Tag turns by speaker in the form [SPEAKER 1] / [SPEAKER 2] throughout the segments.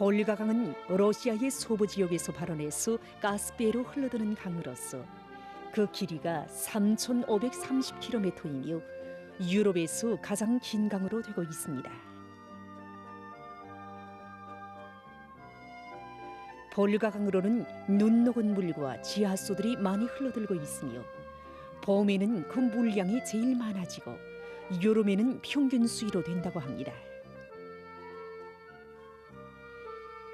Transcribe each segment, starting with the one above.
[SPEAKER 1] 볼가강은 러시아의 소부 지역에서 발원해서 카스피해로 흘러드는 강으로서 그 길이가 3,530km이며 유럽에서 가장 긴 강으로 되고 있습니다. 볼가강으로는 눈 녹은 물과 지하수들이 많이 흘러들고 있으며 봄에는 그 물량이 제일 많아지고 여름에는 평균 수위로 된다고 합니다.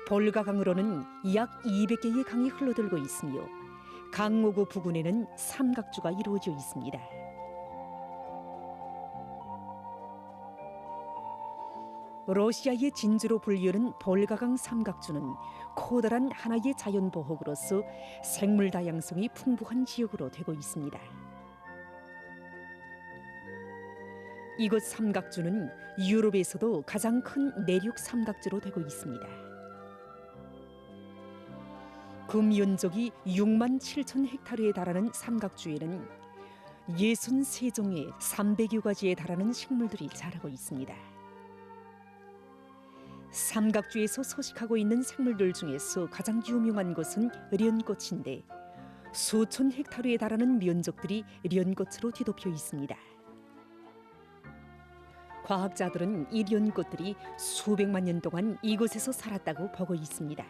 [SPEAKER 1] 볼가강으로는 약 200개의 강이 흘러들고 있으며 강오구 부근에는 삼각주가 이루어져 있습니다. 러시아의 진주로 불리우는 볼가강 삼각주는 커다란 하나의 자연보호구로서 생물 다양성이 풍부한 지역으로 되고 있습니다. 이곳 삼각주는 유럽에서도 가장 큰 내륙 삼각주로 되고 있습니다. 그 면적이 6만 7천 헥타르에 달하는 삼각주에는 63종의 300여 가지에 달하는 식물들이 자라고 있습니다. 삼각주에서 서식하고 있는 생물들 중에서 가장 유명한 것은 련꽃인데 수천 헥타르에 달하는 면적들이 련꽃으로 뒤덮여 있습니다. 과학자들은 이 련꽃들이 수백만 년 동안 이곳에서 살았다고 보고 있습니다.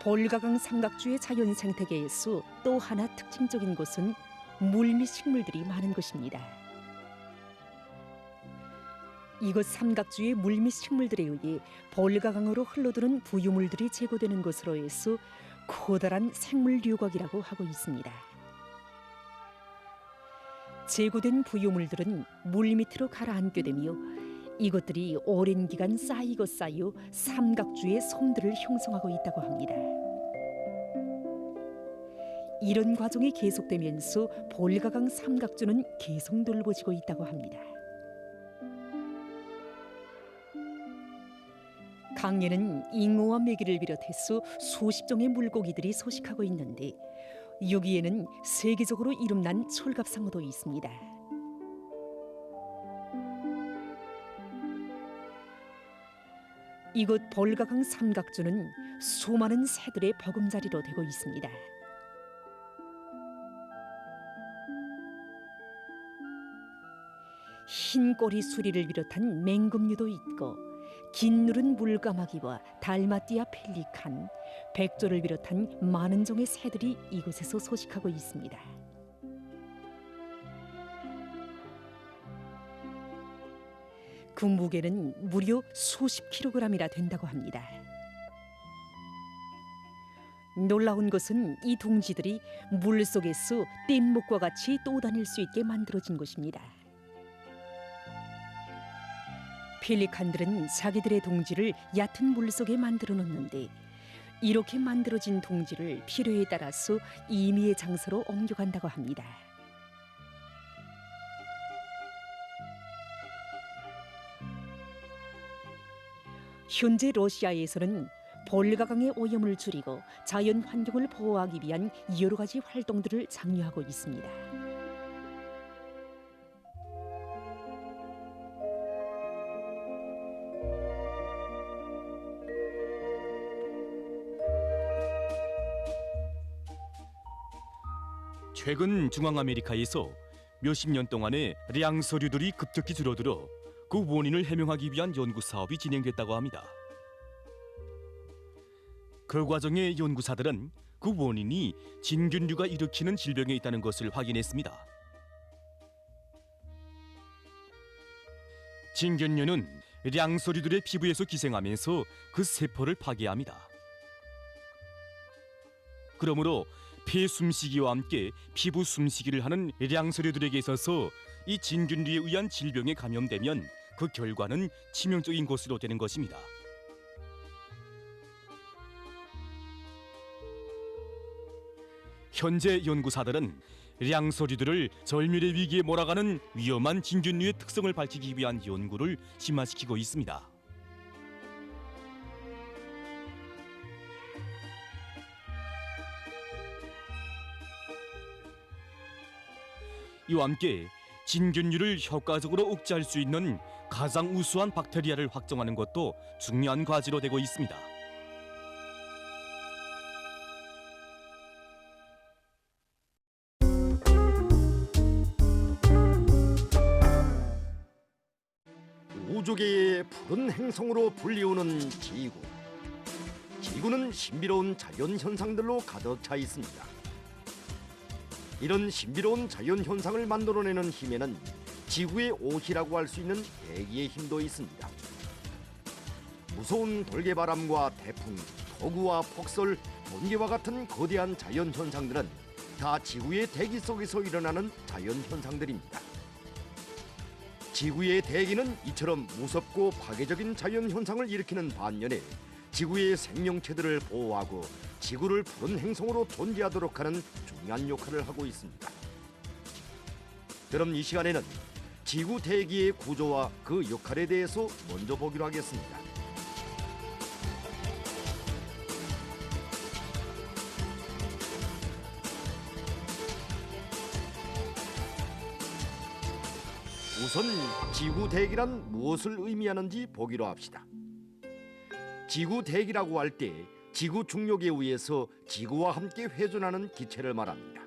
[SPEAKER 1] 볼가강 삼각주의 자연 생태계에서 또 하나 특징적인 것은 물밑 식물들이 많은 것입니다. 이곳 삼각주의 물밑 식물들에 의해 볼가강으로 흘러드는 부유물들이 제거되는 것으로 해서 커다란 생물 류곽이라고 하고 있습니다. 제거된 부유물들은 물밑으로 가라앉게 되며 이것들이 오랜 기간 쌓이고 쌓여 삼각주의 섬들을 형성하고 있다고 합니다. 이런 과정이 계속되면서 볼가강 삼각주는 계속 넓어지고 있다고 합니다. 강에는 잉어와 메기를 비롯해서 수십 종의 물고기들이 서식하고 있는데 여기에는 세계적으로 이름난 철갑상어도 있습니다. 이곳 볼가강 삼각주는 수많은 새들의 보금자리로 되고 있습니다. 흰 꼬리 수리를 비롯한 맹금류도 있고 긴 누른 물까마귀와 달마띠아 펠리칸, 백조를 비롯한 많은 종의 새들이 이곳에서 서식하고 있습니다. 그 무게는 무려 수십 킬로그램이나 된다고 합니다. 놀라운 것은 이 둥지들이 물속에서 뗏목과 같이 떠다닐 수 있게 만들어진 것입니다. 펠리칸들은 자기들의 둥지를 얕은 물속에 만들어 놓는데 이렇게 만들어진 둥지를 필요에 따라서 임의의 장소로 옮겨간다고 합니다. 현재 러시아에서는 볼가강의 오염을 줄이고 자연 환경을 보호하기 위한 여러 가지 활동들을 장려하고 있습니다.
[SPEAKER 2] 최근 중앙아메리카에서 몇십 년 동안에 량서류들이 급격히 줄어들어 그 원인을 해명하기 위한 연구 사업이 진행됐다고 합니다. 그 과정에 연구사들은 그 원인이 진균류가 일으키는 질병에 있다는 것을 확인했습니다. 진균류는 량서류들의 피부에서 기생하면서 그 세포를 파괴합니다. 그러므로 폐 숨쉬기와 함께 피부 숨쉬기를 하는 량서류들에게 있어서 이 진균류에 의한 질병에 감염되면 그 결과는 치명적인 것으로 되는 것입니다. 현재 연구사들은 량서류들을 절멸의 위기에 몰아가는 위험한 진균류의 특성을 밝히기 위한 연구를 심화시키고 있습니다. 이와 함께 진균류를 효과적으로 억제할 수 있는 가장 우수한 박테리아를 확정하는 것도 중요한 과제로 되고 있습니다.
[SPEAKER 3] 우주계의 푸른 행성으로 불리우는 지구. 지구는 신비로운 자연 현상들로 가득 차 있습니다. 이런 신비로운 자연 현상을 만들어내는 힘에는 지구의 옷이라고 할 수 있는 대기의 힘도 있습니다. 무서운 돌개바람과 태풍, 폭우와 폭설, 번개와 같은 거대한 자연 현상들은 다 지구의 대기 속에서 일어나는 자연 현상들입니다. 지구의 대기는 이처럼 무섭고 파괴적인 자연 현상을 일으키는 반면에 지구의 생명체들을 보호하고 지구를 푸른 행성으로 존재하도록 하는 중요한 역할을 하고 있습니다. 그럼 이 시간에는 지구 대기의 구조와 그 역할에 대해서 먼저 보기로 하겠습니다. 우선 지구 대기란 무엇을 의미하는지 보기로 합시다. 지구 대기라고 할 때 지구 중력에 의해서 지구와 함께 회전하는 기체를 말합니다.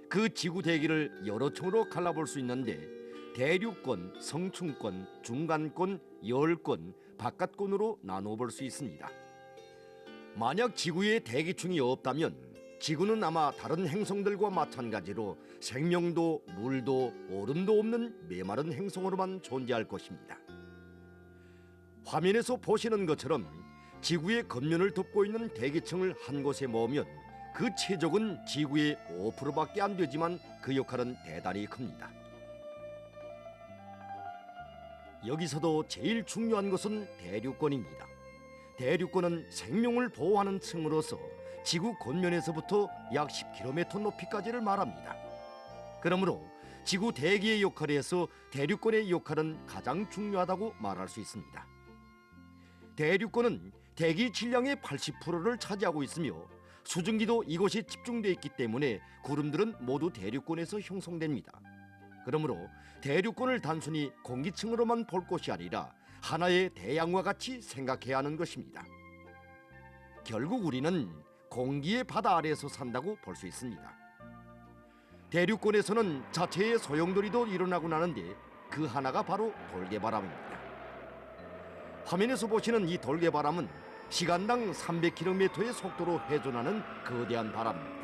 [SPEAKER 3] 그 지구 대기를 여러 층으로 갈라볼 수 있는데 대륙권, 성층권, 중간권, 열권, 바깥권으로 나누어 볼 수 있습니다. 만약 지구에 대기층이 없다면 지구는 아마 다른 행성들과 마찬가지로 생명도 물도 얼음도 없는 메마른 행성으로만 존재할 것입니다. 화면에서 보시는 것처럼 지구의 겉면을 덮고 있는 대기층을 한 곳에 모으면 그 체적은 지구의 5%밖에 안 되지만 그 역할은 대단히 큽니다. 여기서도 제일 중요한 것은 대륙권입니다. 대륙권은 생명을 보호하는 층으로서 지구 겉면에서부터 약 10km 높이까지를 말합니다. 그러므로 지구 대기의 역할에서 대륙권의 역할은 가장 중요하다고 말할 수 있습니다. 대륙권은 대기 질량의 80%를 차지하고 있으며 수증기도 이곳에 집중되어 있기 때문에 구름들은 모두 대륙권에서 형성됩니다. 그러므로 대륙권을 단순히 공기층으로만 볼 것이 아니라 하나의 대양과 같이 생각해야 하는 것입니다. 결국 우리는 공기의 바다 아래에서 산다고 볼 수 있습니다. 대륙권에서는 자체의 소용돌이도 일어나고 나는데 그 하나가 바로 돌개바람입니다. 화면에서 보시는 이 돌개바람은 시간당 300km의 속도로 회전하는 거대한 바람입니다.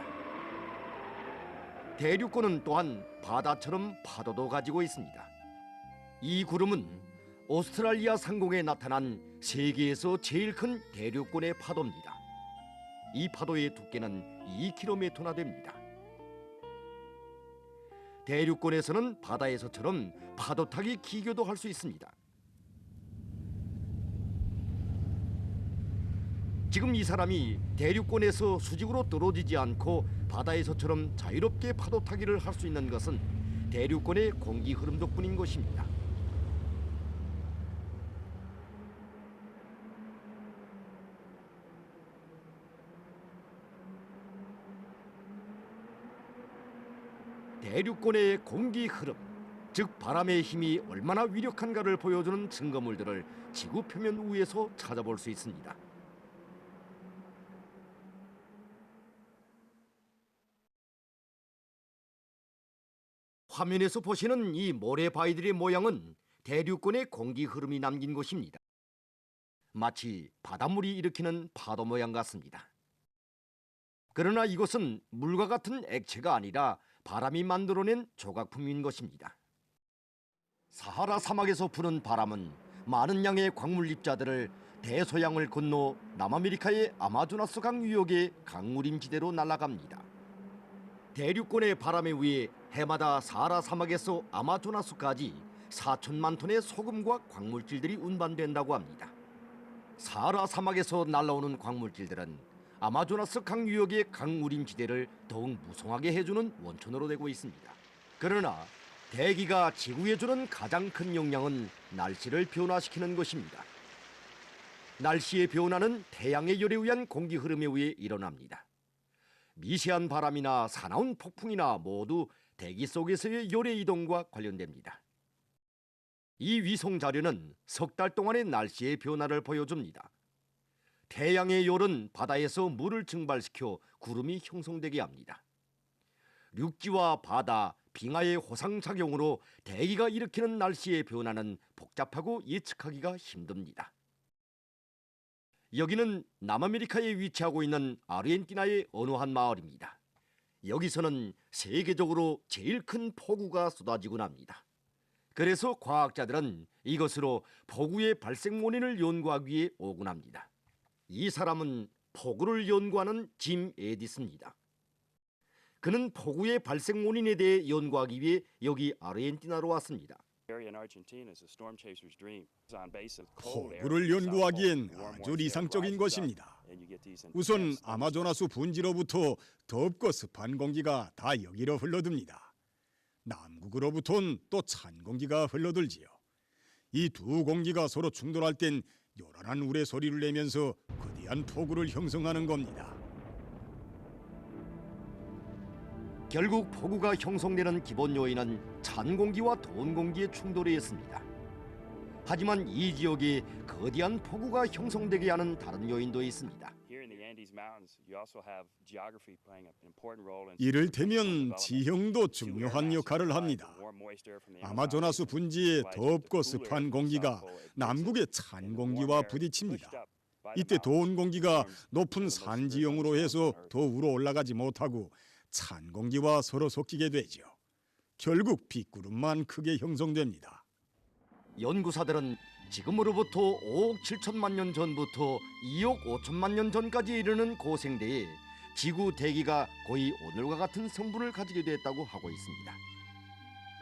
[SPEAKER 3] 대륙권은 또한 바다처럼 파도도 가지고 있습니다. 이 구름은 오스트랄리아 상공에 나타난 세계에서 제일 큰 대륙권의 파도입니다. 이 파도의 두께는 2km나 됩니다. 대륙권에서는 바다에서처럼 파도 타기 기교도 할 수 있습니다. 지금 이 사람이 대륙권에서 수직으로 떨어지지 않고 바다에서처럼 자유롭게 파도 타기를 할 수 있는 것은 대륙권의 공기 흐름 덕분인 것입니다. 대륙권의 공기 흐름, 즉 바람의 힘이 얼마나 위력한가를 보여주는 증거물들을 지구 표면 위에서 찾아볼 수 있습니다. 화면에서 보시는 이 모래바위들의 모양은 대륙권의 공기 흐름이 남긴 것입니다. 마치 바닷물이 일으키는 파도 모양 같습니다. 그러나 이것은 물과 같은 액체가 아니라 바람이 만들어낸 조각품인 것입니다. 사하라 사막에서 부는 바람은 많은 양의 광물 입자들을 대서양을 건너 남아메리카의 아마조나스 강 유역의 강무림지대로 날아갑니다. 대륙권의 바람에 의해 해마다 사하라 사막에서 아마조나스까지 4천만 톤의 소금과 광물질들이 운반된다고 합니다. 사하라 사막에서 날아오는 광물질들은 아마조나스 강 유역의 강우림지대를 더욱 무성하게 해주는 원천으로 되고 있습니다. 그러나 대기가 지구에 주는 가장 큰 영향은 날씨를 변화시키는 것입니다. 날씨의 변화는 태양의 열에 의한 공기 흐름에 의해 일어납니다. 미세한 바람이나 사나운 폭풍이나 모두 대기 속에서의 열의 이동과 관련됩니다. 이 위성 자료는 석 달 동안의 날씨의 변화를 보여줍니다. 태양의 열은 바다에서 물을 증발시켜 구름이 형성되게 합니다. 육지와 바다, 빙하의 호상작용으로 대기가 일으키는 날씨의 변화는 복잡하고 예측하기가 힘듭니다. 여기는 남아메리카에 위치하고 있는 아르헨티나의 어느 한 마을입니다. 여기서는 세계적으로 제일 큰 폭우가 쏟아지곤 합니다. 그래서 과학자들은 이것으로 폭우의 발생 원인을 연구하기 위해 오곤 합니다. 이 사람은 폭우를 연구하는 짐 에디스입니다. 그는 폭우의 발생 원인에 대해 연구하기 위해 여기 아르헨티나로 왔습니다.
[SPEAKER 4] 폭우를 연구하기엔 아주 이상적인 것입니다. 우선 아마조나수 분지로부터 덥고 습한 공기가 다 여기로 흘러듭니다. 남극으로부터는 또 찬 공기가 흘러들지요. 이 두 공기가 서로 충돌할 땐 요란한 우레 소리를 내면서 거대한 폭우를 형성하는 겁니다.
[SPEAKER 3] 결국 폭우가 형성되는 기본 요인은 찬 공기와 더운 공기의 충돌에 있습니다. 하지만 이 지역에 거대한 폭우가 형성되게 하는 다른 요인도 있습니다.
[SPEAKER 4] 이를테면 지형도 중요한 역할을 합니다. 아마조나수 분지의 덥고 습한 공기가 남극의 찬 공기와 부딪힙니다. 이때 더운 공기가 높은 산 지형으로 해서 더 위로 올라가지 못하고 찬 공기와 서로 섞이게 되죠. 결국 빗구름만 크게 형성됩니다.
[SPEAKER 3] 연구사들은 지금으로부터 5억 7천만 년 전부터 2억 5천만 년 전까지 이르는 고생대에 지구 대기가 거의 오늘과 같은 성분을 가지게 됐다고 하고 있습니다.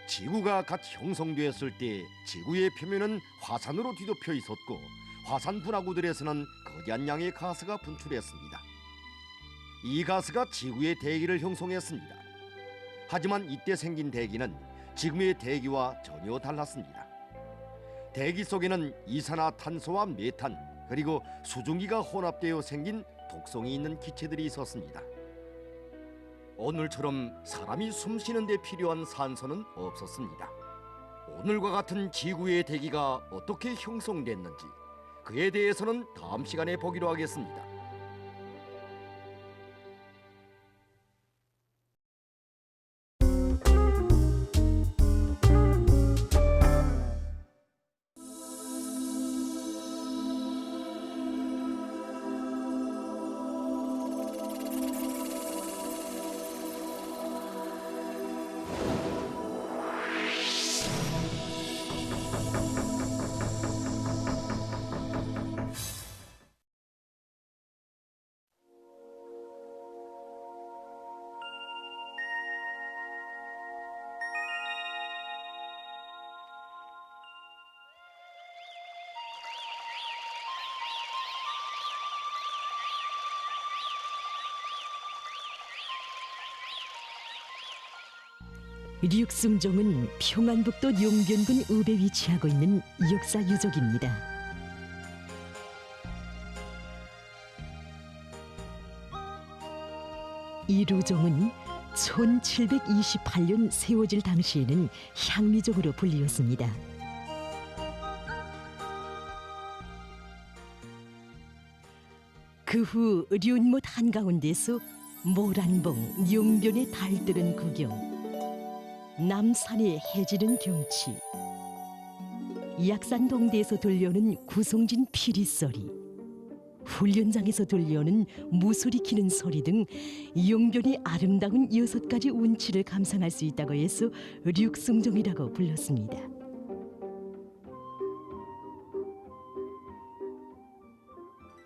[SPEAKER 3] 지구가 갓 형성되었을 때 지구의 표면은 화산으로 뒤덮여 있었고 화산 분화구들에서는 거대한 양의 가스가 분출했습니다. 이 가스가 지구의 대기를 형성했습니다. 하지만 이때 생긴 대기는 지금의 대기와 전혀 달랐습니다. 대기 속에는 이산화탄소와 메탄 그리고 수증기가 혼합되어 생긴 독성이 있는 기체들이 있었습니다. 오늘처럼 사람이 숨쉬는 데 필요한 산소는 없었습니다. 오늘과 같은 지구의 대기가 어떻게 형성됐는지 그에 대해서는 다음 시간에 보기로 하겠습니다.
[SPEAKER 1] 류승종은 평안북도 용변군 읍에 위치하고 있는 역사 유적입니다. 이 류종은 1728년 세워질 당시에는 향미족으로 불리웠습니다. 그 후 륜못 한가운데서 모란봉, 용변의 달들은 구경, 남산의 해지는 경치, 약산 동대에서 들려오는 구송진 피리소리, 훈련장에서 들려오는 무소리 키는 소리 등 용변이 아름다운 6가지 운치를 감상할 수 있다고 해서 류승종이라고 불렀습니다.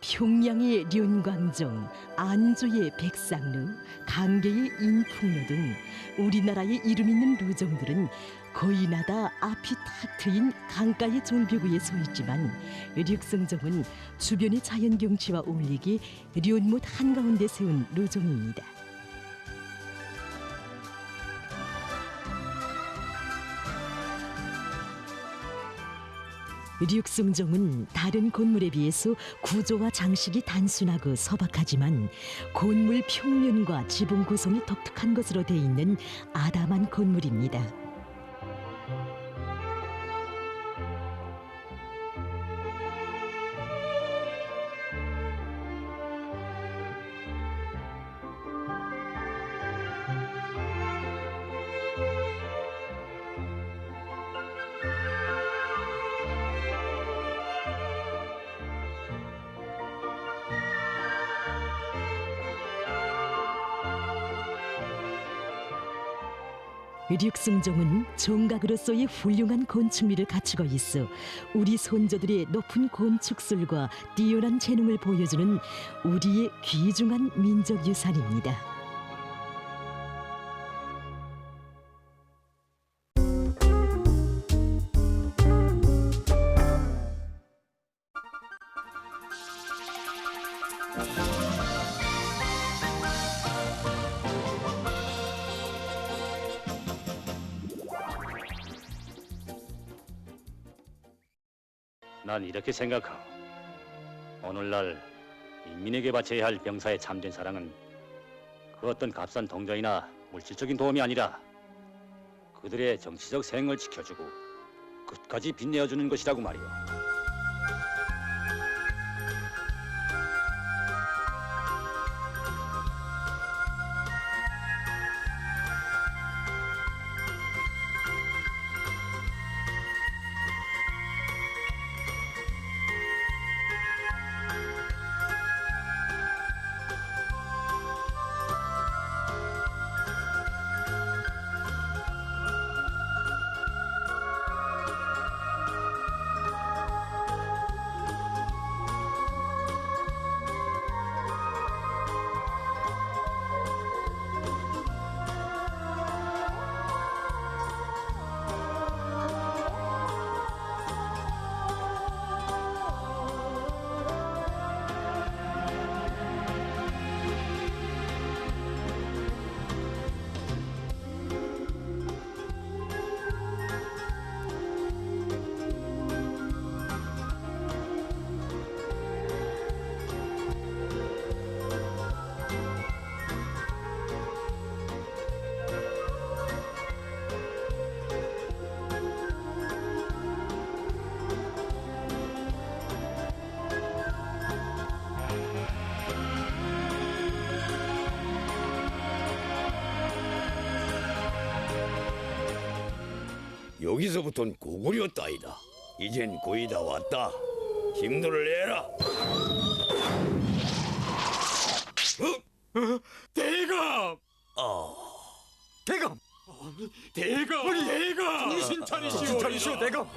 [SPEAKER 1] 평양의 륜광종, 안주의 백상루, 강계의 인풍로 등 우리나라에 이름 있는 루종들은 거의나 다 앞이 탁 트인 강가의 졸벽 위에 서 있지만 류승종은 주변의 자연 경치와 어울리게 륜못 한가운데 세운 루종입니다. 류승종은 다른 건물에 비해서 구조와 장식이 단순하고 소박하지만 건물 평면과 지붕 구성이 독특한 것으로 돼 있는 아담한 건물입니다. 륙승종은 종각으로서의 훌륭한 건축미를 갖추고 있어 우리 손자들의 높은 건축술과 뛰어난 재능을 보여주는 우리의 귀중한 민족 유산입니다.
[SPEAKER 5] 난 이렇게 생각하오. 오늘날 인민에게 바쳐야 할 병사의 참된 사랑은 그 어떤 값싼 동전이나 물질적인 도움이 아니라 그들의 정치적 생을 지켜주고 끝까지 빛내어주는 것이라고 말이오.
[SPEAKER 6] 여기서부턴 고구려따이다. 이젠 거의 다 왔다. 힘들을 내라.
[SPEAKER 2] 대감!
[SPEAKER 3] 대감!
[SPEAKER 2] 대감! 대감!
[SPEAKER 3] 정신 차리시오, 대감!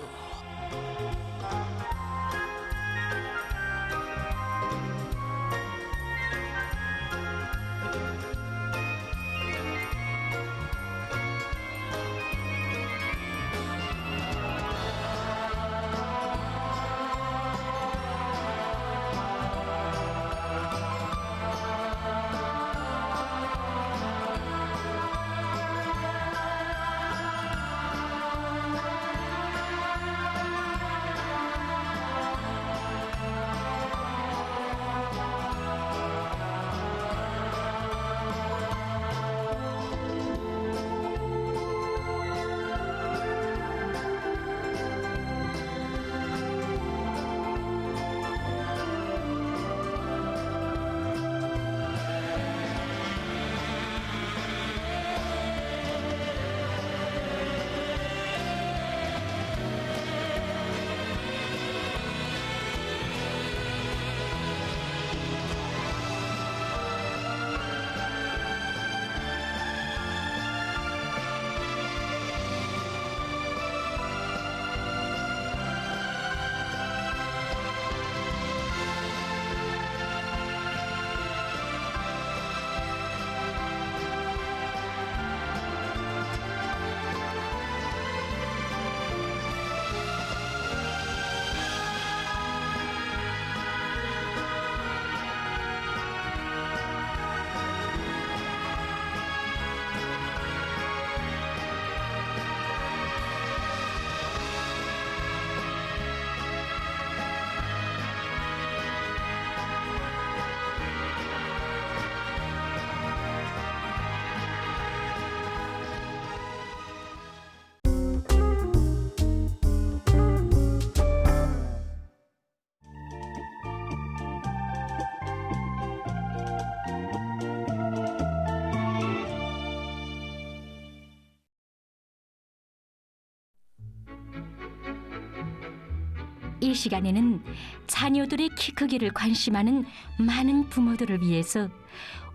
[SPEAKER 7] 이 시간에는 자녀들의 키 크기를 관심하는 많은 부모들을 위해서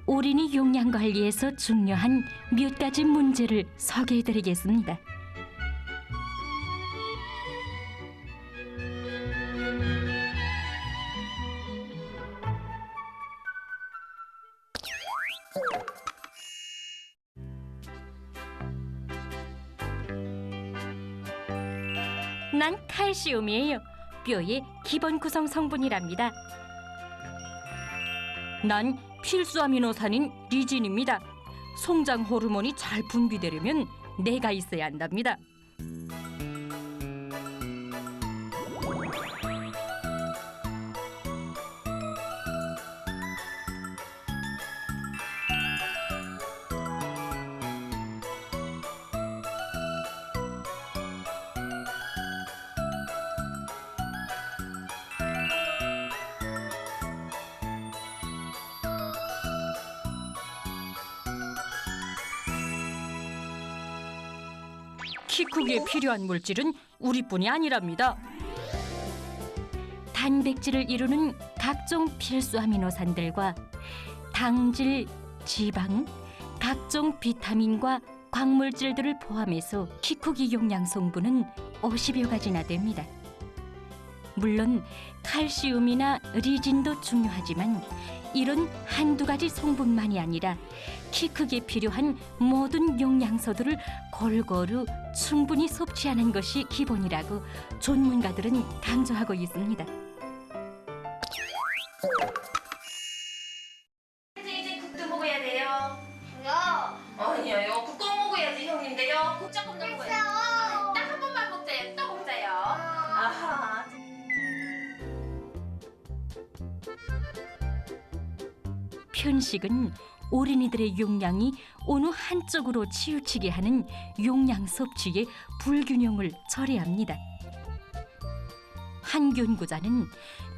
[SPEAKER 7] 어린이 용량 관리에서 중요한 몇 가지 문제를 소개해드리겠습니다. 난 칼슘이에요. 뼈의 기본 구성 성분이랍니다. 난 필수 아미노산인 리진입니다. 성장 호르몬이 잘 분비되려면 내가 있어야 한답니다. 키 크기에 필요한 물질은 우리뿐이 아니랍니다. 단백질을 이루는 각종 필수 아미노산들과 당질, 지방, 각종 비타민과 광물질들을 포함해서 키 크기 용량 성분은 50여 가지나 됩니다. 물론 칼슘이나 리진도 중요하지만 이런 한두 가지 성분만이 아니라 키 크기에 필요한 모든 영양소들을 골고루 충분히 섭취하는 것이 기본이라고 전문가들은 강조하고 있습니다.
[SPEAKER 8] 이제 국도 먹어야 돼요.
[SPEAKER 9] 야,
[SPEAKER 8] 아니요, 국도 먹어야지 형님데요. 국 조금 더 먹어요. 딱 한 번만 먹자요. 또 먹자요. 아하.
[SPEAKER 7] 편식은 어린이들의 용량이 어느 한쪽으로 치우치게 하는 용량 섭취의 불균형을 초래합니다. 한 연구자는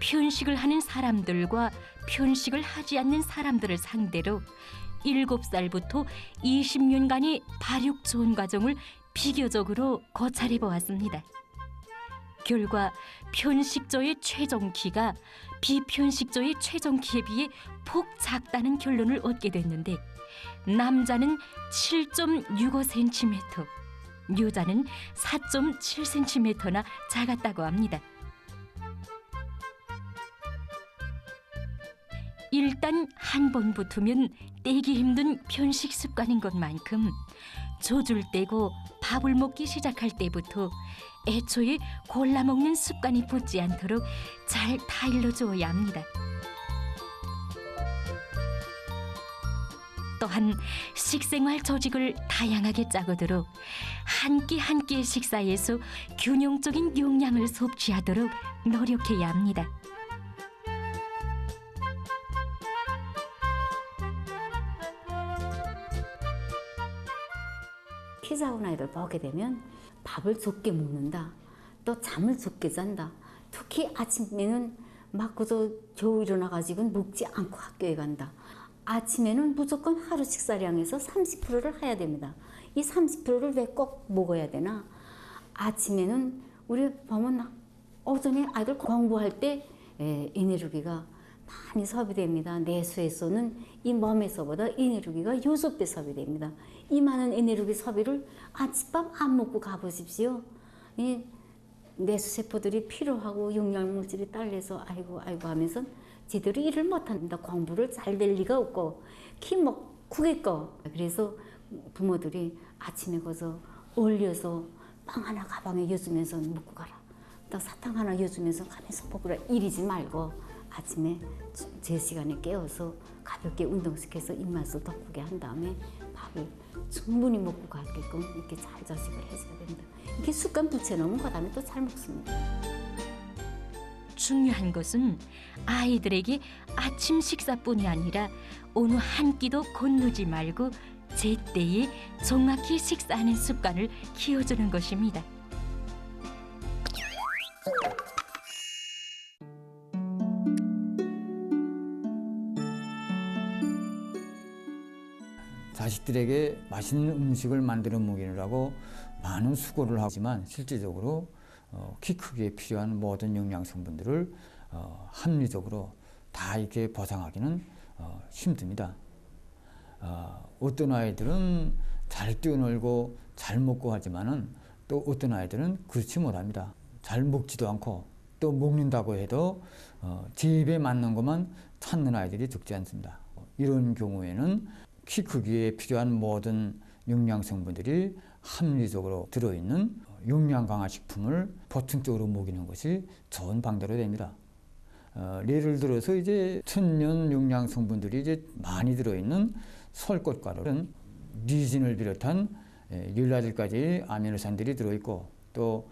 [SPEAKER 7] 편식을 하는 사람들과 편식을 하지 않는 사람들을 상대로 7살부터 20년간의 발육 좋은 과정을 비교적으로 고찰해 보았습니다. 결과 편식조의 최종 키가 비편식조의 최종 키에 비해 폭 작다는 결론을 얻게 됐는데 남자는 7.65cm, 여자는 4.7cm나 작았다고 합니다. 일단 한 번 붙으면 떼기 힘든 편식 습관인 것만큼 젖을 떼고 밥을 먹기 시작할 때부터 애초에 골라 먹는 습관이 붙지 않도록 잘 타일러 주어야 합니다. 또한 식생활 조직을 다양하게 짜고도록 한 끼 한 끼의 식사에서 균형적인 용량을 섭취하도록 노력해야 합니다.
[SPEAKER 10] 키 작은 아이들 보게 되면 밥을 적게 먹는다, 또 잠을 적게 잔다. 특히 아침에는 막 그저 겨우 일어나가지고 먹지 않고 학교에 간다. 아침에는 무조건 하루 식사량에서 30%를 해야 됩니다. 이 30%를 왜 꼭 먹어야 되나? 아침에는 우리 보면 오전에 아이들 공부할 때 에너지가 많이 소비됩니다. 뇌수에서는 이 몸에서보다 에너지가 6배 소비됩니다. 이 많은 에너지 소비를 아침밥 안 먹고 가보십시오. 이 뇌수세포들이 피로하고 영양물질이 딸려서 아이고 하면서 제대로 일을 못합니다. 공부를 잘 될 리가 없고 키 뭐 크겠고. 그래서 부모들이 아침에 가서 올려서 빵 하나 가방에 여주면서 먹고 가라. 또 사탕 하나 여주면서 가면서 먹으라. 이러지 말고 아침에 제 시간에 깨워서 가볍게 운동시켜서 입맛을 돋구게 한 다음에 밥을 충분히 먹고 가게끔 이렇게 잘 자식을 해줘야 됩니다. 이렇게 습관 붙여놓으면 그 다음에 또 잘 먹습니다.
[SPEAKER 7] 중요한 것은 아이들에게 아침 식사뿐이 아니라 어느 한 끼도 건너지 말고 제때에 정확히 식사하는 습관을 키워주는 것입니다.
[SPEAKER 11] 자식들에게 맛있는 음식을 만들어 먹이느라고 많은 수고를 하지만 실질적으로 키 크기에 필요한 모든 영양 성분들을 합리적으로 다 이렇게 보상하기는 힘듭니다. 어떤 아이들은 잘 뛰어놀고 잘 먹고 하지만은 또 어떤 아이들은 그렇지 못합니다. 잘 먹지도 않고 또 먹는다고 해도 제 입에 맞는 것만 찾는 아이들이 적지 않습니다. 이런 경우에는 키 크기에 필요한 모든 영양 성분들이 합리적으로 들어있는 영양 강화 식품을 보충적으로 먹이는 것이 좋은 방도로 됩니다. 예를 들어서 이제 천연 영양 성분들이 이제 많이 들어있는 솔꽃가루는 리진을 비롯한 14가지 아미노산들이 들어있고 또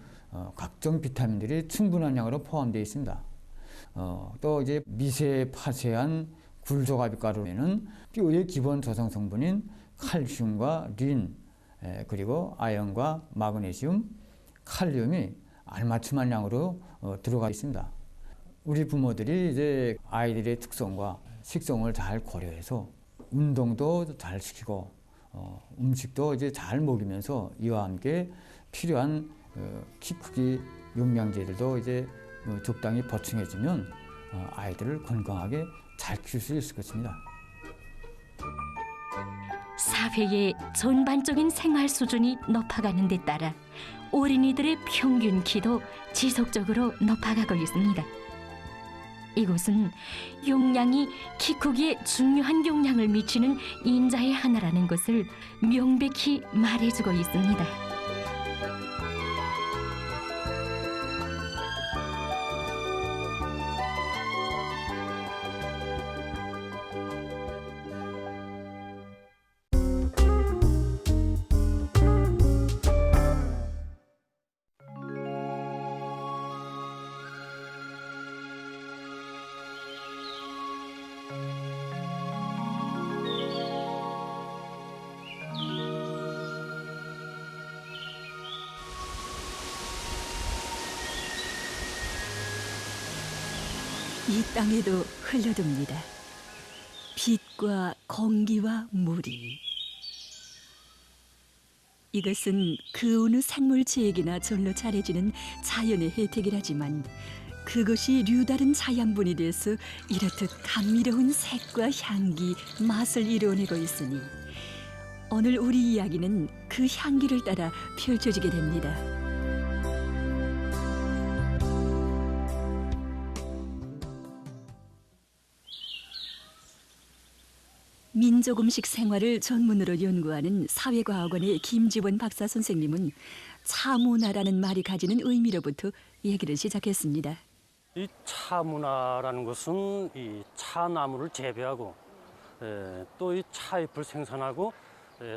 [SPEAKER 11] 각종 비타민들이 충분한 양으로 포함되어 있습니다. 또 이제 미세 파쇄한 굴조가비 가루에는 뼈의 기본 조성 성분인 칼슘과 린, 그리고 아연과 마그네슘, 칼륨이 알맞춤한 양으로 들어가 있습니다. 우리 부모들이 이제 아이들의 특성과 식성을 잘 고려해서 운동도 잘 시키고 음식도 이제 잘 먹이면서 이와 함께 필요한 키 크기 영양제들도 이제 적당히 보충해주면 아이들을 건강하게 잘 키울 수 있을 것입니다.
[SPEAKER 7] 사회의 전반적인 생활 수준이 높아가는 데 따라 어린이들의 평균 키도 지속적으로 높아가고 있습니다. 이곳은 용량이 키 크기에 중요한 영향을 미치는 인자의 하나라는 것을 명백히 말해주고 있습니다.
[SPEAKER 1] 이 땅에도 흘러듭니다. 빛과 공기와 물이. 이것은 그 어느 생물체에게나 절로 잘해지는 자연의 혜택이라지만 그것이 류다른 자양분이 돼서 이렇듯 감미로운 색과 향기, 맛을 이루어내고 있으니 오늘 우리 이야기는 그 향기를 따라 펼쳐지게 됩니다. 민족음식 생활을 전문으로 연구하는 사회과학원의 김지원 박사 선생님은 차문화라는 말이 가지는 의미로부터 얘기를 시작했습니다.
[SPEAKER 9] 이 차문화라는 것은 이 차나무를 재배하고 또 이 차잎을 생산하고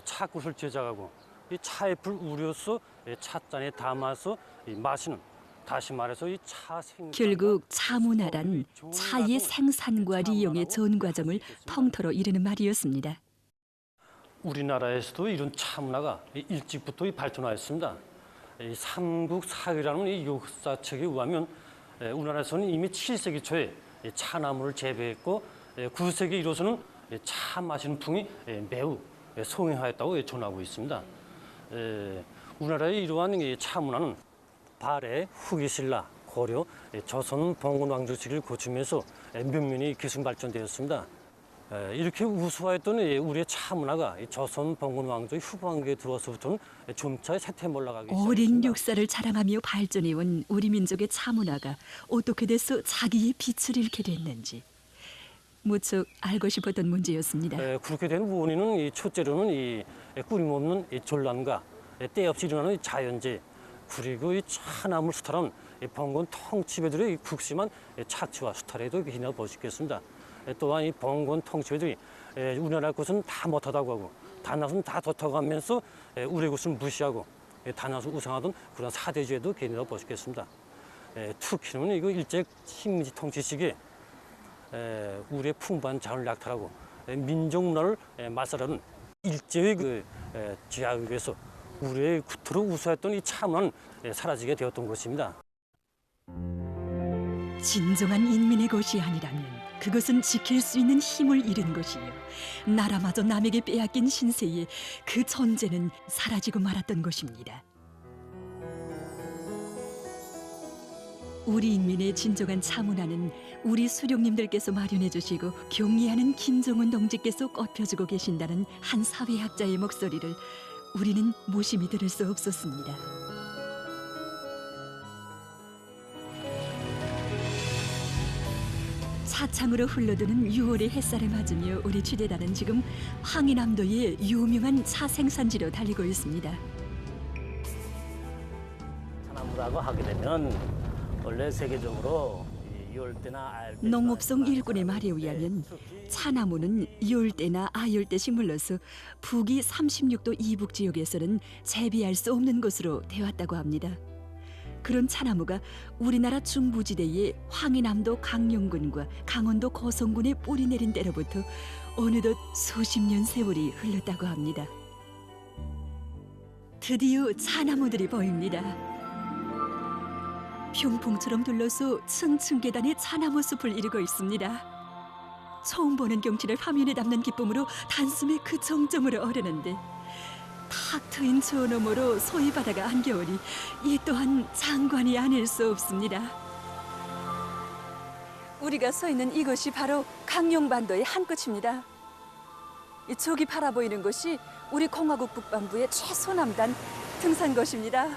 [SPEAKER 9] 차꽃을 제작하고 이 차잎을 우려서 찻잔에 담아서 마시는, 다시 말해서 이 차 생산.
[SPEAKER 1] 결국 차문화란 차의 생산과利用의 전 과정을 통틀어 이르는 말이었습니다.
[SPEAKER 9] 우리나라에서도 이런 차문화가 일찍부터 발전하였습니다. 이 삼국 사회라는 이 역사책에 의하면 우리나라에서는 이미 7세기 초에 차나무를 재배했고 9세기 이로서는 차 마시는 풍이 매우 성행하였다고 전하고 있습니다. 우리나라의 이러한 차문화는 발해, 후기신라, 고려, 조선 봉건 왕조 시기를 거치면서 면면이 계속 발전되었습니다. 이렇게 우수하였던 우리의 차문화가 조선 봉건 왕조 후반기에 들어서부터는 점차 쇠퇴 올라가기 시작했습니다.
[SPEAKER 1] 오랜 역사를 자랑하며 발전해온 우리 민족의 차문화가 어떻게 돼서 자기의 빛을 잃게 됐는지 무척 알고 싶었던 문제였습니다.
[SPEAKER 9] 그렇게 된 원인은 첫째로는 이 끊임없는 전란과 때 없이 일어나는 자연재해, 그리고 이 차나무를 수탈한 봉건 통치배들의 극심한 착취와 수탈에도 기인하고 볼 수 있겠습니다. 또한 이 봉건 통치배들이 우리나라 것은 다 못하다고 하고 단나수는 다 좋다고 하면서 우리 것을 무시하고 단나수 우상하던 그런 사대주의도 기인하고 볼 수 있겠습니다. 특히는 이거 일제 식민지 통치 시기에 우리의 풍부한 자원을 약탈하고 민족 문화를 말살하는 일제의 그 제약에 의해서 우리의 구토로 우수했던 이 차문화는 사라지게 되었던 것입니다.
[SPEAKER 1] 진정한 인민의 것이 아니라면 그것은 지킬 수 있는 힘을 잃은 것이요 나라마저 남에게 빼앗긴 신세에 그 존재는 사라지고 말았던 것입니다. 우리 인민의 진정한 차문화는 우리 수령님들께서 마련해 주시고 경리하는 김정은 동지께서 꽃펴주고 계신다는 한 사회학자의 목소리를 우리는 무심히 들을 수 없었습니다. 차창으로 흘러드는 6월의 햇살을 맞으며 우리 취재단은 지금 황해남도의 유명한 차 생산지로 달리고 있습니다.
[SPEAKER 9] 차나무라고 하게 되면 원래 세계적으로 이올대나 아열대
[SPEAKER 1] 농업성 일꾼의 말에 의하면 차나무는 이올대나 아열대 식물로서 북위 36도 이북 지역에서는 재배할 수 없는 것으로 되었다고 합니다. 그런 차나무가 우리나라 중부지대의 황해남도 강령군과 강원도 고성군에 뿌리 내린 때로부터 어느덧 수십 년 세월이 흘렀다고 합니다. 드디어 차나무들이 보입니다. 평풍처럼 둘러서 층층 계단의 차나무 숲을 이루고 있습니다. 처음 보는 경치를 화면에 담는 기쁨으로 단숨에 그 정점으로 오르는데 탁 트인 저 너머로 소위 바다가 안겨오니 이 또한 장관이 아닐 수 없습니다. 우리가 서 있는 이곳이 바로 강룡반도의 한 끝입니다. 저기 바라보이는 곳이 우리 공화국 북반부의 최소남단 등산것입니다.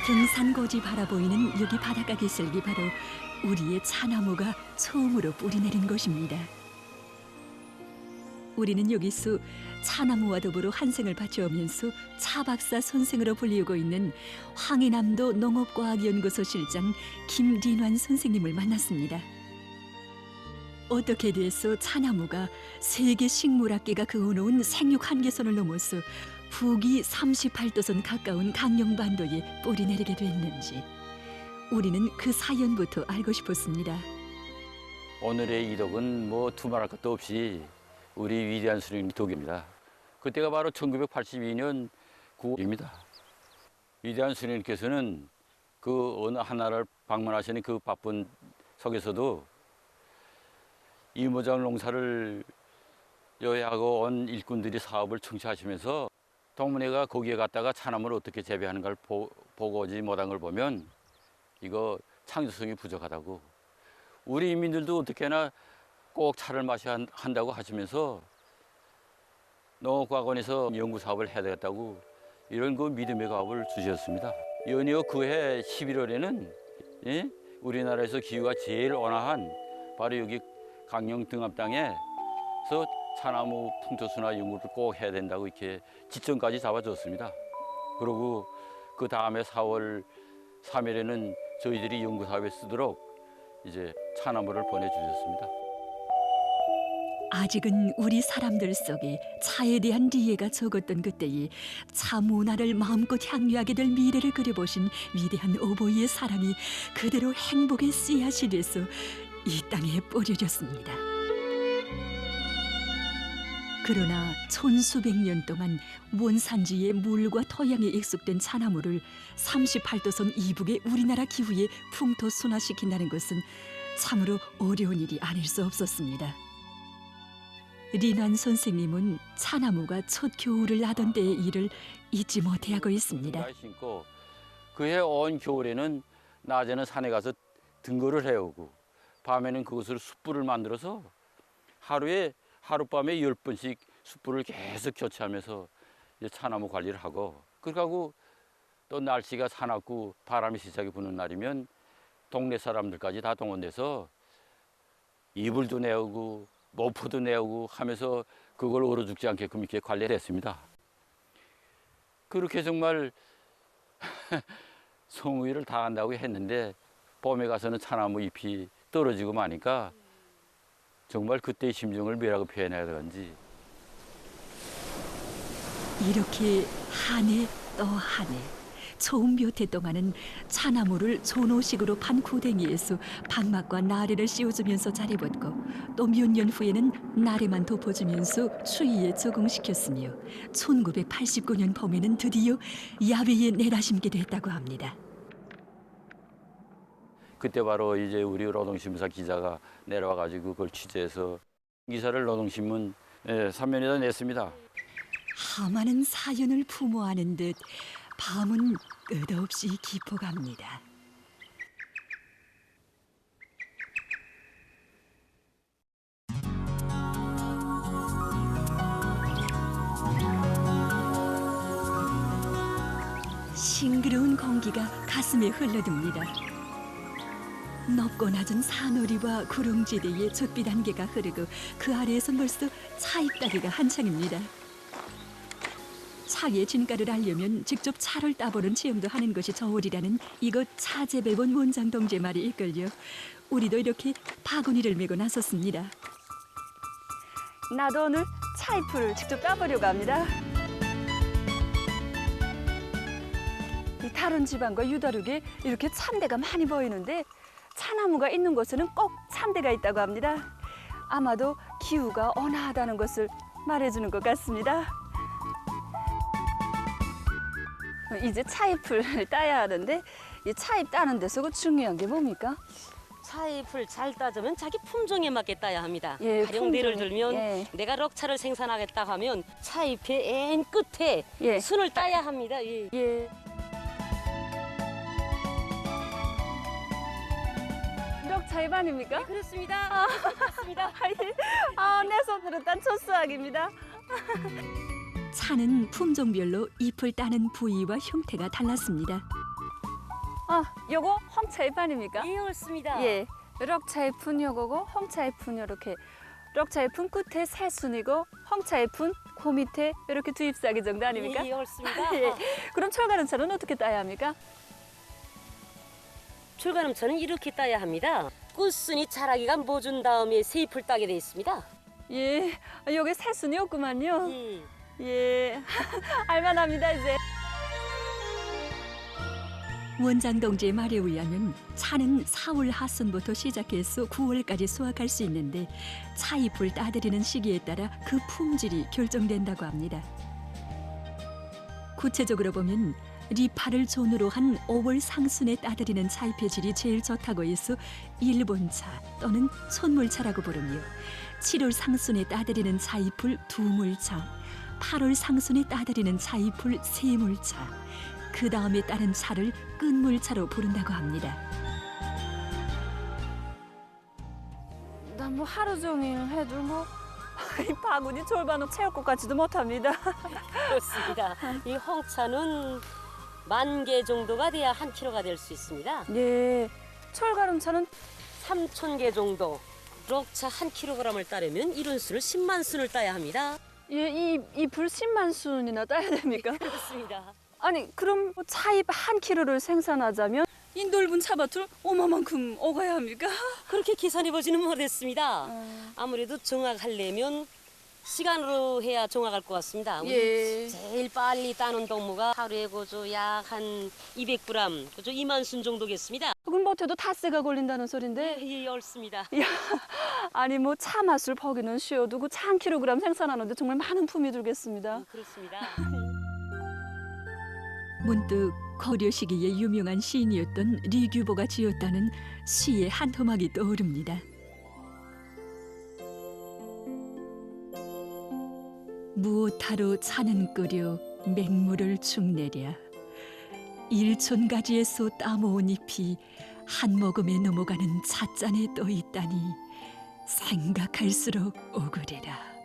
[SPEAKER 1] 등산고지 바라보이는 여기 바닷가 기슭이 바로 우리의 차나무가 처음으로 뿌리 내린 곳입니다. 우리는 여기서 차나무와 더불어 한 생을 바쳐오면서 차박사 선생으로 불리우고 있는 황해남도 농업과학연구소 실장 김린환 선생님을 만났습니다. 어떻게 돼서 차나무가 세계 식물학계가 그어놓은 생육 한계선을 넘어서 북위 38도선 가까운 강령반도에 뿌리 내리게 됐는지 우리는 그 사연부터 알고 싶었습니다.
[SPEAKER 5] 오늘의 이덕은 뭐 두말할 것도 없이 우리 위대한 수령님 덕입니다. 그때가 바로 1982년 9월입니다. 위대한 수령님께서는 그 어느 하나를 방문하시는 그 바쁜 속에서도 이모작 농사를 여야하고 온 일꾼들이 사업을 청취하시면서 동문회가 거기에 갔다가 차나무를 어떻게 재배하는 걸 보고 오지 못한 걸 보면 이거 창조성이 부족하다고, 우리 인민들도 어떻게나 꼭 차를 마셔야 한다고 하시면서 농업과학원에서 연구사업을 해야 되겠다고 이런 그 믿음의 가업을 주셨습니다. 연이어 그해 11월에는 우리나라에서 기후가 제일 온화한 바로 여기 강령 등암 땅에서 차나무 풍토순화 연구를 꼭 해야 된다고 이렇게 지점까지 잡아줬습니다. 그리고 그 다음에 4월 3일에는 저희들이 연구사업에 쓰도록 이제 차나무를 보내주셨습니다.
[SPEAKER 1] 아직은 우리 사람들 속에 차에 대한 이해가 적었던 그때에 차 문화를 마음껏 향유하게 될 미래를 그려보신 위대한 오보이의 사랑이 그대로 행복의 씨앗이 돼서 이 땅에 뿌려졌습니다. 그러나 천수백 년 동안 원산지의 물과 토양에 익숙된 차나무를 38도선 이북의 우리나라 기후에 풍토 순화시킨다는 것은 참으로 어려운 일이 아닐 수 없었습니다. 린환 선생님은 차나무가 첫 겨울을 나던 때의 일을 잊지 못해하고 있습니다.
[SPEAKER 5] 그해 온 겨울에는 낮에는 산에 가서 등거를 해오고 밤에는 그것을 숯불을 만들어서 하룻밤에 10번씩 숯불을 계속 교체하면서 이제 차나무 관리를 하고, 그러고 또 날씨가 사납고 바람이 세차게 부는 날이면 동네 사람들까지 다 동원돼서 이불도 내오고 모포도 내오고 하면서 그걸 얼어 죽지 않게끔 이렇게 관리를 했습니다. 그렇게 정말 성의를 다한다고 했는데 봄에 가서는 차나무 잎이 떨어지고 마니까 정말 그때의 심정을 뭐라고 표현해야 되는지.
[SPEAKER 1] 이렇게 한 해 또 한 해 처음 몇 해 동안은 차나무를 조노식으로 판 구덩이에서 방막과 나래를 씌워주면서 자리벗고 또 몇 년 후에는 나래만 덮어주면서 추위에 적응시켰으며 1989년 봄에는 드디어 야외에 내다심게 됐다고 합니다.
[SPEAKER 5] 그때 바로 이제 우리 노동신문사 기자가 내려와가지고 그걸 취재해서 기사를 노동신문
[SPEAKER 6] 3년이나 냈습니다.
[SPEAKER 1] 하마는 사연을 품어하는 듯 밤은 끝없이 깊어갑니다. 싱그러운 공기가 가슴에 흘러듭니다. 높고 낮은 산허리와 구릉지대에 젖빛 안개가 흐르고 그 아래에선 벌써 차입 따기가 한창입니다. 차의 진가를 알려면 직접 차를 따보는 체험도 하는 것이 저울이라는 이곳 차재배원 원장 동지의 말이 이끌려 우리도 이렇게 바구니를 메고 나섰습니다.
[SPEAKER 12] 나도 오늘 차잎을 직접 따보려고 합니다. 이 다른 지방과 유다르게 이렇게 참대가 많이 보이는데 차나무가 있는 곳에는 꼭 참대가 있다고 합니다. 아마도 기후가 온화하다는 것을 말해주는 것 같습니다. 이제 차잎을 따야 하는데 이 차잎 따는 데서 그 중요한 게 뭡니까?
[SPEAKER 13] 차잎을 잘 따자면 자기 품종에 맞게 따야 합니다.
[SPEAKER 12] 예,
[SPEAKER 13] 가령 예를
[SPEAKER 12] 품종.
[SPEAKER 13] 들면
[SPEAKER 12] 예.
[SPEAKER 13] 내가 럭차를 생산하겠다 하면 차잎의 맨 끝에
[SPEAKER 12] 예.
[SPEAKER 13] 순을 따야 합니다. 예.
[SPEAKER 12] 예. 럭차잎 아닙니까?
[SPEAKER 13] 네, 그렇습니다. 그렇습니다.
[SPEAKER 12] 내 손으로 딴 초수학입니다.
[SPEAKER 1] 차는 품종별로 잎을 따는 부위와 형태가 달랐습니다.
[SPEAKER 12] 요거 홍차잎 아닙니까?
[SPEAKER 13] 예, 옳습니다.
[SPEAKER 12] 예, 럭차잎은 요거고 홍차잎은 요렇게. 럭차잎은 끝에 세 순이고 홍차잎은 그 밑에 이렇게 두 잎사귀 정도 아닙니까?
[SPEAKER 13] 예, 옳습니다.
[SPEAKER 12] 예. 그럼 철가름차는 어떻게 따야 합니까?
[SPEAKER 13] 철가름차는 이렇게 따야 합니다. 꽃순이 자라기가 모준 다음에 새 잎을 따게 돼 있습니다.
[SPEAKER 12] 예, 요게 세 순이 없구만요.
[SPEAKER 13] 예.
[SPEAKER 12] 예, 알만합니다 이제.
[SPEAKER 1] 원장 동지의 말에 의하면 차는 4월 하순부터 시작해서 9월까지 수확할 수 있는데 차잎을 따드리는 시기에 따라 그 품질이 결정된다고 합니다. 구체적으로 보면 리파를 존으로 한 5월 상순에 따드리는 차잎의 질이 제일 좋다고 해서 일본차 또는 손물차라고 부르며 7월 상순에 따드리는 차잎을 두물차, 8월 상순에 따드리는 차잎을 세물차, 그 다음에 따른 차를 끝물차로 부른다고 합니다.
[SPEAKER 12] 난 뭐 하루 종일 해도 이 바구니 졸반은 채울 것 같지도 못합니다.
[SPEAKER 13] 그렇습니다. 이 홍차는 10,000개 정도가 돼야 1kg가 될 수 있습니다.
[SPEAKER 12] 예, 철가름차는
[SPEAKER 13] 3,000개 정도. 럭차 1kg을 따려면 이런 순을 10만 순을 따야 합니다.
[SPEAKER 12] 예, 이 불 10만 순이나 따야 됩니까?
[SPEAKER 13] 그렇습니다.
[SPEAKER 12] 아니, 그럼 차잎 1kg를 생산하자면 이 넓은 차밭을 얼마만큼 오가야 합니까?
[SPEAKER 13] 그렇게 계산해보지는 못했습니다. 아무래도 정확하려면 시간으로 해야 정확할 것 같습니다.
[SPEAKER 12] 예.
[SPEAKER 13] 제일 빨리 따는 동무가 하루에 그저 약 한 200g, 그저 2만 순 정도겠습니다.
[SPEAKER 12] 그건 못해도 닷새가 걸린다는 소린데.
[SPEAKER 13] 예, 옳습니다.
[SPEAKER 12] 아니 뭐 차 맛을 보기는 쉬워도 그 차 1kg 생산하는데 정말 많은 품이 들겠습니다.
[SPEAKER 13] 그렇습니다.
[SPEAKER 1] 문득 고려 시기에 유명한 시인이었던 리규보가 지었다는 시의 한 토막이 떠오릅니다. 무엇하러 차는 끓여 맹물을 축내랴. 일촌가지에서 따모은 잎이 한 모금에 넘어가는 찻잔에 떠 있다니 생각할수록 오그리라.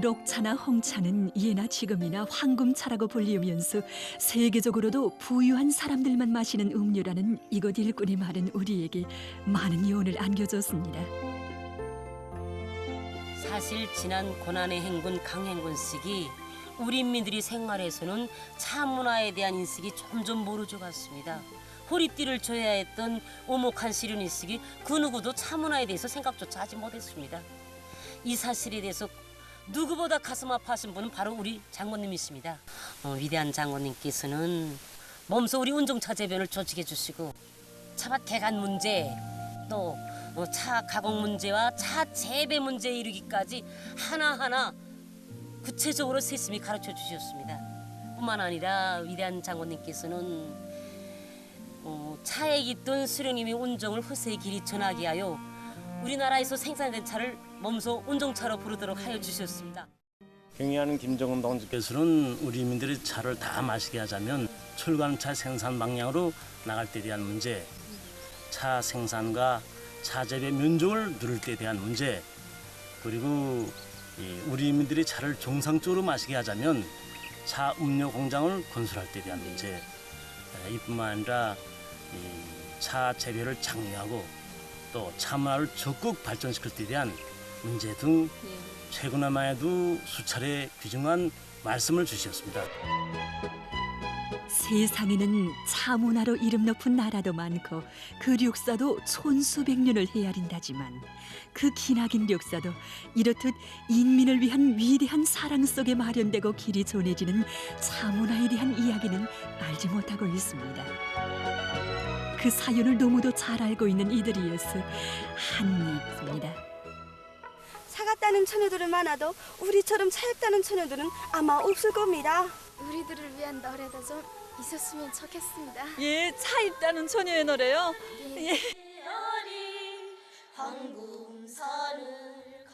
[SPEAKER 1] 록차나 홍차는 예나 지금이나 황금차라고 불리우면서 세계적으로도 부유한 사람들만 마시는 음료라는 이곳 일꾼의 말은 우리에게 많은 요원을 안겨줬습니다.
[SPEAKER 13] 사실 지난 고난의 행군 강행군 시기 우리 인민들이 생활에서는 차 문화에 대한 인식이 점점 모르져 갔습니다. 허리띠를 줘야 했던 오목한 시련의 시기 그 누구도 차 문화에 대해서 생각조차 하지 못했습니다. 이 사실에 대해서 누구보다 가슴 아파하신 분은 바로 우리 장모님이십니다. 위대한 장모님께서는 몸소 우리 운종차 재변을 조직해 주시고 차밭 개간 문제 또 차 가공 문제와 차 재배 문제에 이르기까지 하나하나 구체적으로 세심히 가르쳐 주셨습니다. 뿐만 아니라 위대한 장모님께서는 차에 있던 수령님의 운종을 후세의 길이 전하게 하여 우리나라에서 생산된 차를 몸소 운종차로 부르도록 하여 주셨습니다.
[SPEAKER 14] 경의하는 김정은 동지께서는 우리 민들이 차를 다 마시게 하자면 철관차 생산 방향으로 나갈 때 대한 문제, 차 생산과 차 재배 면적을 누릴 때 대한 문제, 그리고 우리 민들이 차를 정상적으로 마시게 하자면 차 음료 공장을 건설할 때 대한 문제, 이뿐만 아니라 차 재배를 장려하고 또 차 문화를 적극 발전시킬 때 대한 문제 등 최근에만 해도 수차례 귀중한 말씀을 주셨습니다.
[SPEAKER 1] 세상에는 차 문화로 이름 높은 나라도 많고 그 역사도 천수백 년을 헤아린다지만 그 기나긴 역사도 이렇듯 인민을 위한 위대한 사랑 속에 마련되고 길이 전해지는 차 문화에 대한 이야기는 알지 못하고 있습니다. 그 사연을 너무도 잘 알고 있는 이들이어서 한입니다.
[SPEAKER 15] 차가 따는 처녀들은 많아도 우리처럼 차약 따는 처녀들은 아마 없을 겁니다.
[SPEAKER 16] 우리들을 위한 노래도 좀 있었으면 좋겠습니다.
[SPEAKER 12] 예, 차 입다는 처녀의 노래요. 예.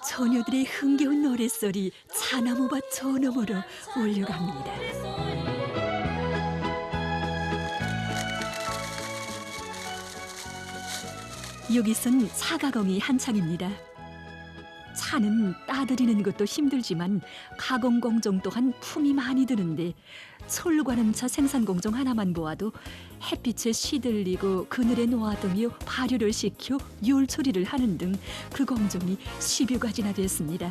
[SPEAKER 1] 처녀들의 흥겨운 노랫소리 차나무밭 저 너머로 울려갑니다. 여기선 차가공이 한창입니다. 차는 따드리는 것도 힘들지만 가공 공정 또한 품이 많이 드는데 솔과름차 생산 공정 하나만 보아도 햇빛에 시들리고 그늘에 놓아두며 발효를 시켜 열 처리를 하는 등 그 공정이 10여 가지나 됐습니다.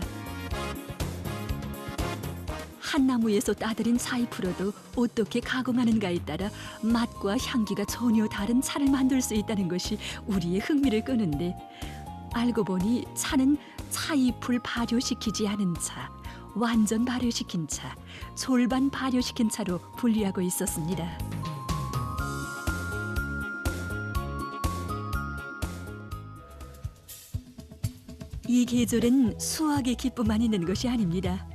[SPEAKER 1] 한 나무에서 따드린 차잎으로도 어떻게 가공하는가에 따라 맛과 향기가 전혀 다른 차를 만들 수 있다는 것이 우리의 흥미를 끄는데 알고 보니 차는 차잎을 발효시키지 않은 차, 완전 발효시킨 차, 졸반 발효시킨 차로 분류하고 있었습니다. 이 계절엔 수확의 기쁨만 있는 것이 아닙니다.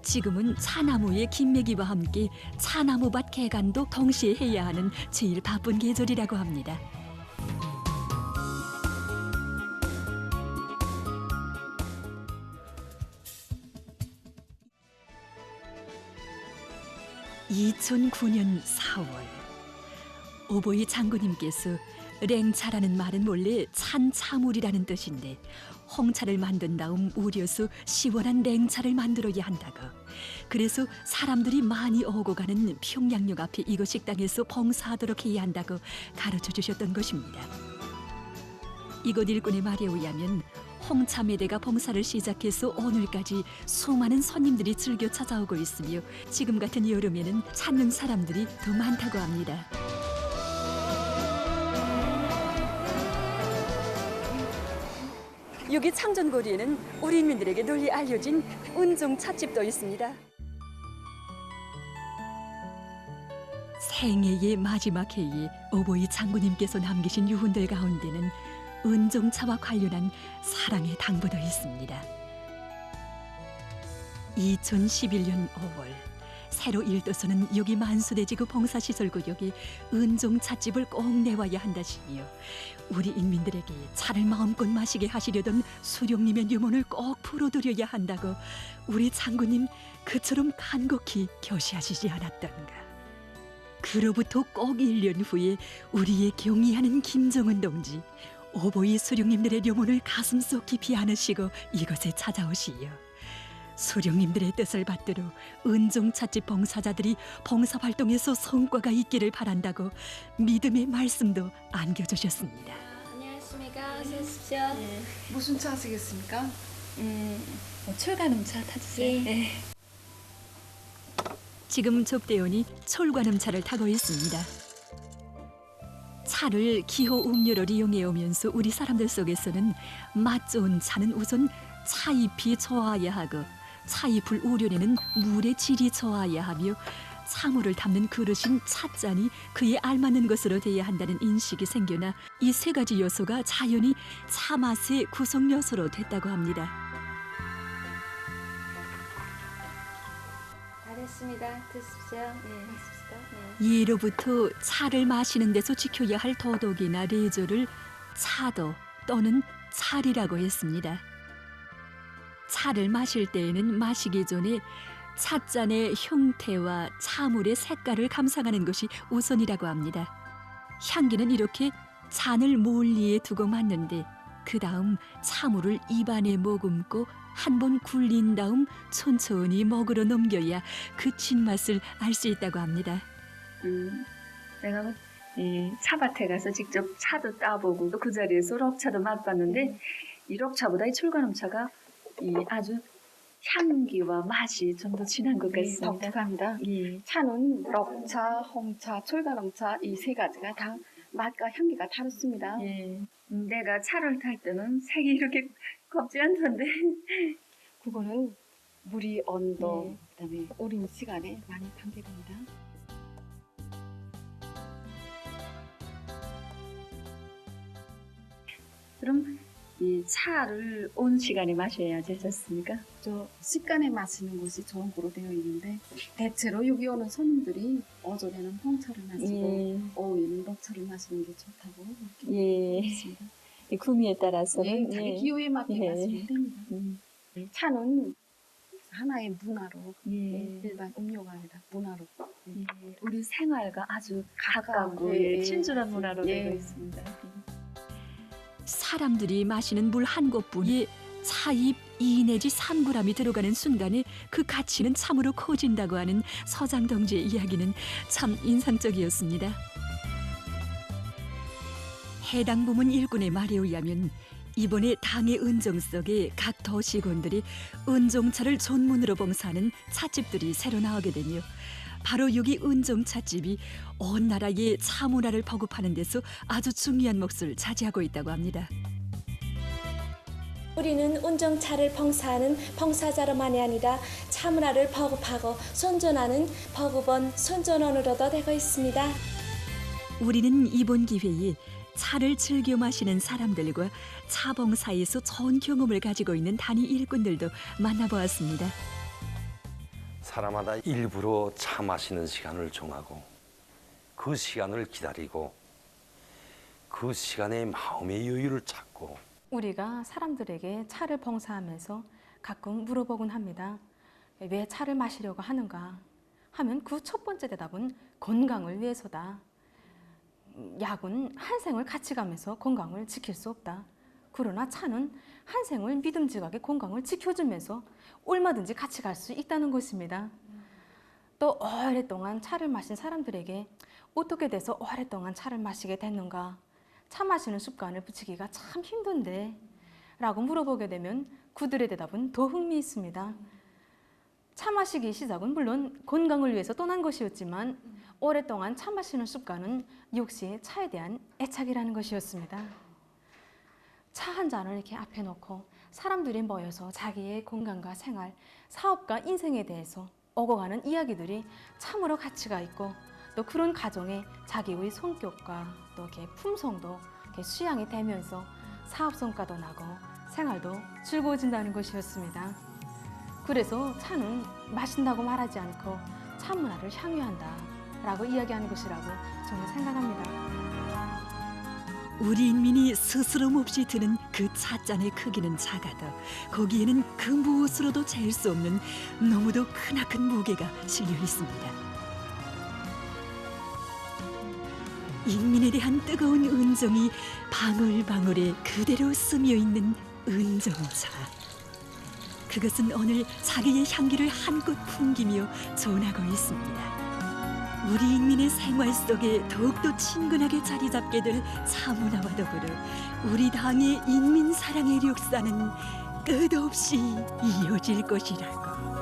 [SPEAKER 1] 지금은 차나무의 김매기와 함께 차나무밭 개간도 동시에 해야 하는 제일 바쁜 계절이라고 합니다. (2009년 4월) 오보이 장군님께서 랭차라는 말은 원래 찬 차물이라는 뜻인데 홍차를 만든 다음 우려서 시원한 랭차를 만들어야 한다고. 그래서 사람들이 많이 오고 가는 평양역 앞에 이곳 식당에서 봉사하도록 해야 한다고 가르쳐 주셨던 것입니다. 이곳 일꾼의 말에 의하면 홍차 매대가 봉사를 시작해서 오늘까지 수많은 손님들이 즐겨 찾아오고 있으며 지금 같은 여름에는 찾는 사람들이 더 많다고 합니다.
[SPEAKER 12] 여기 창전거리에는 우리 인민들에게 널리 알려진 은종 찻집도 있습니다.
[SPEAKER 1] 생애의 마지막 해에 오보이 장군님께서 남기신 유훈들 가운데는 은종차와 관련한 사랑의 당부도 있습니다. 2011년 5월 새로 일도서는 여기 만수대지구 봉사시설구역에 은종찻집을 꼭 내와야 한다시며 우리 인민들에게 차를 마음껏 마시게 하시려던 수령님의 유문을 꼭 풀어드려야 한다고 우리 장군님 그처럼 간곡히 교시하시지 않았던가. 그로부터 꼭 1년 후에 우리의 경의하는 김정은 동지 오보이 수령님들의 료문을 가슴속 깊이 안으시고 이곳에 찾아오시어 수령님들의 뜻을 받들어 은종찻집 봉사자들이 봉사활동에서 성과가 있기를 바란다고 믿음의 말씀도 안겨주셨습니다.
[SPEAKER 16] 안녕하십니까. 어서 오십시오.
[SPEAKER 17] 네. 무슨 차 하시겠습니까? 철가름차 타주세요. 네.
[SPEAKER 1] 지금 접대원이 철관음차를 타고 있습니다. 차를 기호 음료로 이용해 오면서 우리 사람들 속에서는 맛 좋은 차는 우선 차잎이 좋아야 하고 차잎을 우려내는 물의 질이 좋아야 하며 차물을 담는 그릇인 찻잔이 그에 알맞는 것으로 돼야 한다는 인식이 생겨나 이 세 가지 요소가 자연히 차 맛의 구성 요소로 됐다고 합니다.
[SPEAKER 16] 잘했습니다. 드십시오. 네, 하십시다. 네.
[SPEAKER 1] 예로부터 차를 마시는 데서 지켜야 할 도덕이나 레저를 차도 또는 찰이라고 했습니다. 차를 마실 때에는 마시기 전에 찻잔의 형태와 차물의 색깔을 감상하는 것이 우선이라고 합니다. 향기는 이렇게 잔을 몰리에 두고 맡는데 그 다음 차물을 입안에 머금고 한 번 굴린 다음 천천히 먹으러 넘겨야 그 진맛을 알 수 있다고 합니다.
[SPEAKER 12] 내가 이 차밭에 가서 직접 차도 따보고 또 그 자리에서 럭차도 맛봤는데 이 럭차보다 이 철관음차가 이 아주 향기와 맛이 좀 더 진한 것 같습니다.
[SPEAKER 17] 독특합니다. 차는 럭차, 홍차, 철가롱차 이 세 가지가 다 맛과 향기가 다릅니다.
[SPEAKER 12] 내가 차를 탈 때는 색이 이렇게 곱지 않던데
[SPEAKER 17] 그거는 물이 온도, 그다음에 우린 시간에 많이 관계됩니다.
[SPEAKER 12] 그럼 이 차를 온 시간에 마셔야 좋습니까?
[SPEAKER 17] 저 식간에 마시는 것이 좋은 거로 되어 있는데 대체로 여기 오는 손님들이 오전에는 홍차를 마시고 오후에는 럭차를 마시는 게 좋다고 있습니다.
[SPEAKER 12] 이 구미에 따라서는
[SPEAKER 17] 자기 기호에 맞게 마시면 됩니다. 차는 하나의 문화로 일반 음료가 아니라 문화로
[SPEAKER 12] 우리 생활과 아주 가깝고 친절한 문화로 되어 있습니다.
[SPEAKER 1] 사람들이 마시는 물 한 곳분이 차입 2 내지 3g이 들어가는 순간에 그 가치는 참으로 커진다고 하는 서장 동지의 이야기는 참 인상적이었습니다. 해당 부문 일꾼의 말에 의하면 이번에 당의 은정석에 각 도시군들이 은종차를 전문으로 봉사하는 찻집들이 새로 나오게 되며 바로 여기 은종찻집이 온 나라의 차 문화를 보급하는 데서 아주 중요한 몫을 차지하고 있다고 합니다.
[SPEAKER 18] 우리는 은종차를 봉사하는 봉사자로만이 아니라 차 문화를 보급하고 선전하는 보급원, 선전원으로도 되고 있습니다.
[SPEAKER 1] 우리는 이번 기회에 차를 즐겨 마시는 사람들과 차 봉사에서 좋은 경험을 가지고 있는 단위 일꾼들도 만나보았습니다.
[SPEAKER 19] 사람마다 일부러 차 마시는 시간을 정하고 그 시간을 기다리고 그 시간에 마음의 여유를 찾고
[SPEAKER 20] 우리가 사람들에게 차를 봉사하면서 가끔 물어보곤 합니다. 왜 차를 마시려고 하는가 하면 그 첫 번째 대답은 건강을 위해서다. 약은 한 생을 같이 가면서 건강을 지킬 수 없다. 그러나 차는 한 생을 믿음직하게 건강을 지켜주면서 얼마든지 같이 갈 수 있다는 것입니다. 또 오랫동안 차를 마신 사람들에게 어떻게 돼서 오랫동안 차를 마시게 됐는가, 차 마시는 습관을 붙이기가 참 힘든데 라고 물어보게 되면 그들의 대답은 더 흥미있습니다. 차 마시기 시작은 물론 건강을 위해서 떠난 것이었지만 오랫동안 차 마시는 습관은 역시 차에 대한 애착이라는 것이었습니다. 차 한 잔을 이렇게 앞에 놓고 사람들이 모여서 자기의 건강과 생활, 사업과 인생에 대해서 오고 가는 이야기들이 참으로 가치가 있고 또 그런 가정에 자기의 성격과 또 이렇게 품성도 이렇게 수양이 되면서 사업 성과도 나고 생활도 즐거워진다는 것이었습니다. 그래서 차는 마신다고 말하지 않고 차 문화를 향유한다 라고 이야기하는 것이라고 저는 생각합니다.
[SPEAKER 1] 우리 인민이 스스럼 없이 드는 그 찻잔의 크기는 작아도 거기에는 그 무엇으로도 재일 수 없는 너무도 크나큰 무게가 실려 있습니다. 인민에 대한 뜨거운 은정이 방울방울에 그대로 스며 있는 은정차. 그것은 오늘 자기의 향기를 한껏 풍기며 전하고 있습니다. 우리 인민의 생활 속에 더욱더 친근하게 자리 잡게 될 차문화와 더불어 우리 당의 인민 사랑의 역사는 끝없이 이어질 것이라고.